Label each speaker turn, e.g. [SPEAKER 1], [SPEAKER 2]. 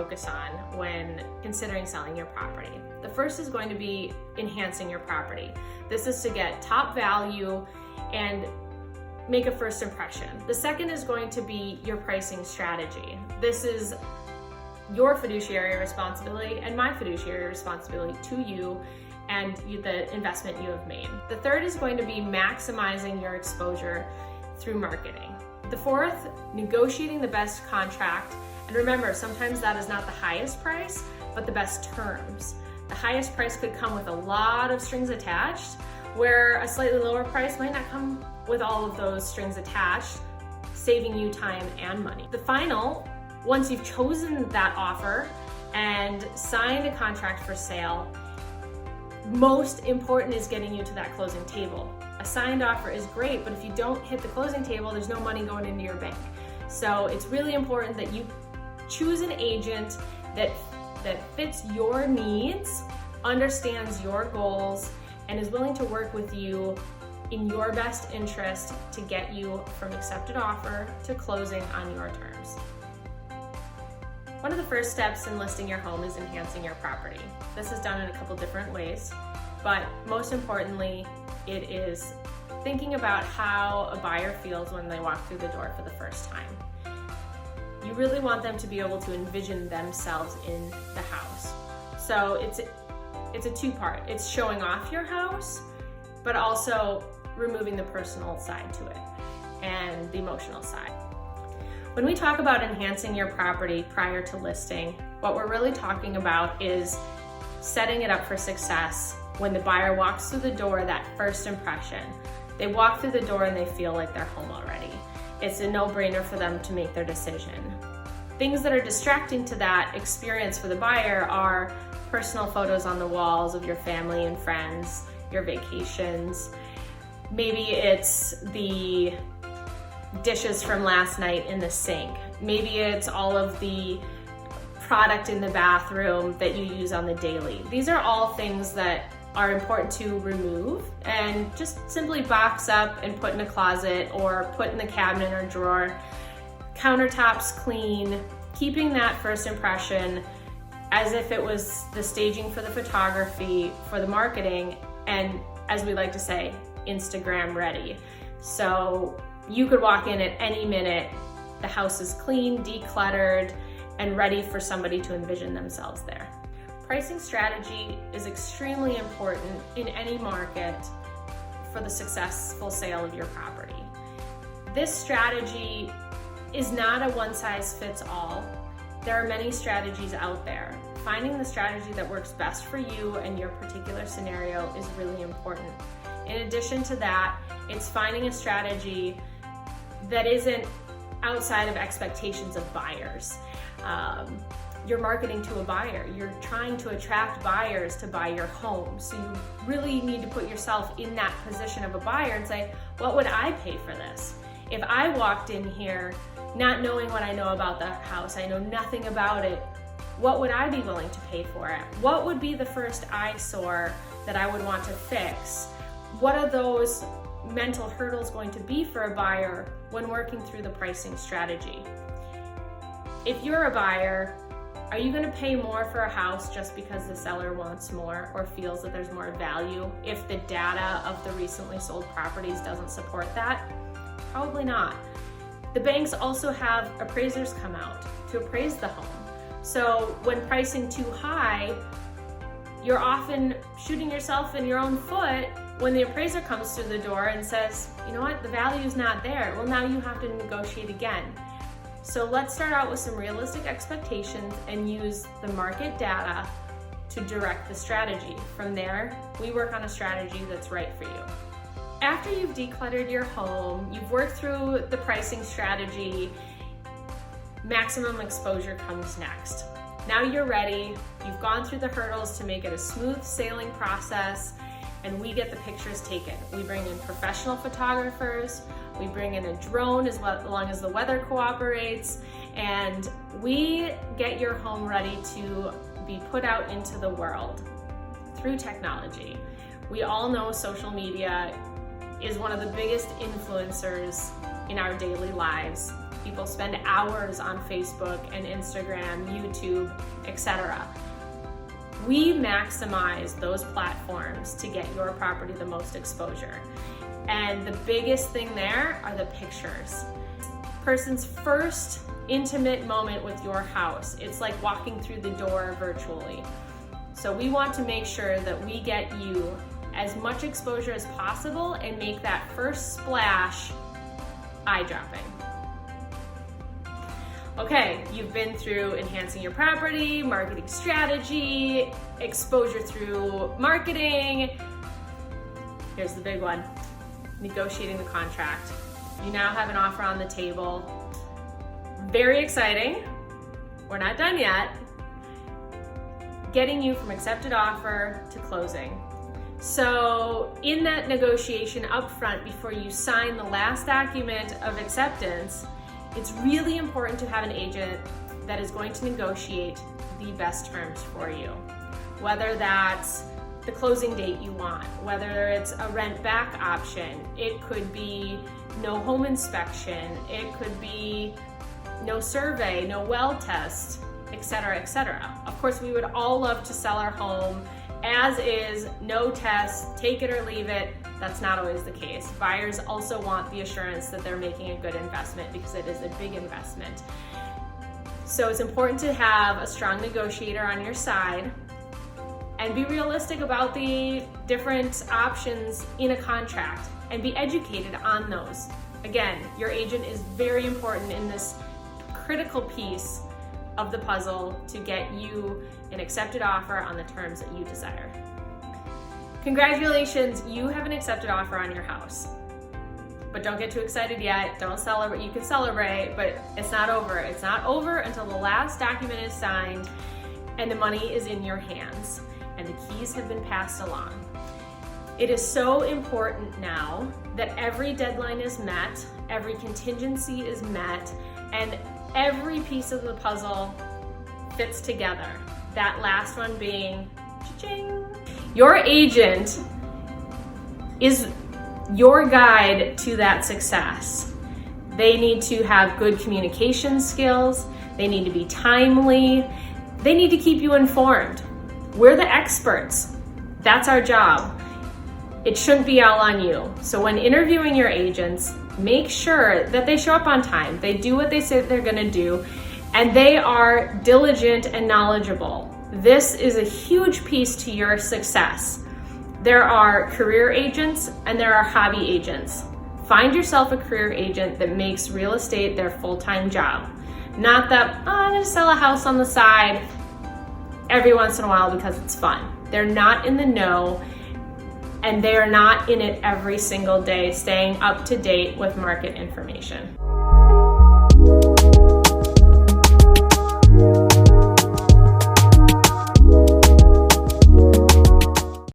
[SPEAKER 1] focus on when considering selling your property. The first is going to be enhancing your property. This is to get top value and make a first impression. The second is going to be your pricing strategy. This is your fiduciary responsibility and my fiduciary responsibility to you and the investment you have made. The third is going to be maximizing your exposure through marketing. The fourth, negotiating the best contract. And remember, sometimes that is not the highest price, but the best terms. The highest price could come with a lot of strings attached, where a slightly lower price might not come with all of those strings attached, saving you time and money. The final, once you've chosen that offer and signed a contract for sale, most important is getting you to that closing table. A signed offer is great, but if you don't hit the closing table, there's no money going into your bank. So it's really important that you choose an agent that fits your needs, understands your goals, and is willing to work with you in your best interest to get you from accepted offer to closing on your terms. One of the first steps in listing your home is enhancing your property. This is done in a couple different ways, but most importantly, it is thinking about how a buyer feels when they walk through the door for the first time. You really want them to be able to envision themselves in the house. So it's a two-part. It's showing off your house, but also removing the personal side to it and the emotional side. When we talk about enhancing your property prior to listing, what we're really talking about is setting it up for success when the buyer walks through the door, that first impression. They walk through the door and they feel like they're home already. It's a no-brainer for them to make their decision. Things that are distracting to that experience for the buyer are personal photos on the walls of your family and friends, your vacations. Maybe it's the dishes from last night in the sink. Maybe it's all of the product in the bathroom that you use on the daily. These are all things that are important to remove and just simply box up and put in a closet or put in the cabinet or drawer. Countertops clean, keeping that first impression as if it was the staging for the photography, for the marketing, and as we like to say, Instagram ready. So you could walk in at any minute, the house is clean, decluttered, and ready for somebody to envision themselves there. Pricing strategy is extremely important in any market for the successful sale of your property. This strategy is not a one-size-fits-all. There are many strategies out there. Finding the strategy that works best for you and your particular scenario is really important. In addition to that, it's finding a strategy that isn't outside of expectations of buyers. You're marketing to a buyer. You're trying to attract buyers to buy your home. So you really need to put yourself in that position of a buyer and say, what would I pay for this? If I walked in here not knowing what I know about the house, I know nothing about it, what would I be willing to pay for it? What would be the first eyesore that I would want to fix? What are those mental hurdles going to be for a buyer when working through the pricing strategy? If you're a buyer, are you going to pay more for a house just because the seller wants more or feels that there's more value if the data of the recently sold properties doesn't support that? Probably not. The banks also have appraisers come out to appraise the home. So when pricing too high, you're often shooting yourself in your own foot when the appraiser comes through the door and says, you know what, the value's not there. Well, now you have to negotiate again. So let's start out with some realistic expectations and use the market data to direct the strategy. From there, we work on a strategy that's right for you. After you've decluttered your home, you've worked through the pricing strategy, maximum exposure comes next. Now you're ready, you've gone through the hurdles to make it a smooth sailing process, and we get the pictures taken. We bring in professional photographers, we bring in a drone as long as the weather cooperates, and we get your home ready to be put out into the world through technology. We all know social media is one of the biggest influencers in our daily lives. People spend hours on Facebook and Instagram, YouTube, etc. We maximize those platforms to get your property the most exposure. And the biggest thing there are the pictures. Person's first intimate moment with your house. It's like walking through the door virtually. So we want to make sure that we get you as much exposure as possible and make that first splash eye-dropping. Okay, you've been through enhancing your property, marketing strategy, exposure through marketing. Here's the big one, negotiating the contract. You now have an offer on the table. Very exciting. We're not done yet. Getting you from accepted offer to closing. So in that negotiation up front, before you sign the last document of acceptance, it's really important to have an agent that is going to negotiate the best terms for you. Whether that's the closing date you want, whether it's a rent back option, it could be no home inspection, it could be no survey, no well test, etc., etc. Of course, we would all love to sell our home as is, no test, take it or leave it. That's not always the case. Buyers also want the assurance that they're making a good investment because it is a big investment. So it's important to have a strong negotiator on your side and be realistic about the different options in a contract and be educated on those. Again, your agent is very important in this critical piece of the puzzle to get you an accepted offer on the terms that you desire. Congratulations, you have an accepted offer on your house. But don't get too excited yet, don't celebrate. You can celebrate, but it's not over. It's not over until the last document is signed and the money is in your hands and the keys have been passed along. It is so important now that every deadline is met, every contingency is met, and every piece of the puzzle fits together. That last one being, cha-ching. Your agent is your guide to that success. They need to have good communication skills. They need to be timely. They need to keep you informed. We're the experts. That's our job. It shouldn't be all on you. So when interviewing your agents, make sure that they show up on time. They do what they say they're gonna do, and they are diligent and knowledgeable. This is a huge piece to your success. There are career agents and there are hobby agents. Find yourself a career agent that makes real estate their full-time job. Not that, oh, I'm gonna sell a house on the side every once in a while because it's fun. They're not in the know, and they are not in it every single day, staying up to date with market information.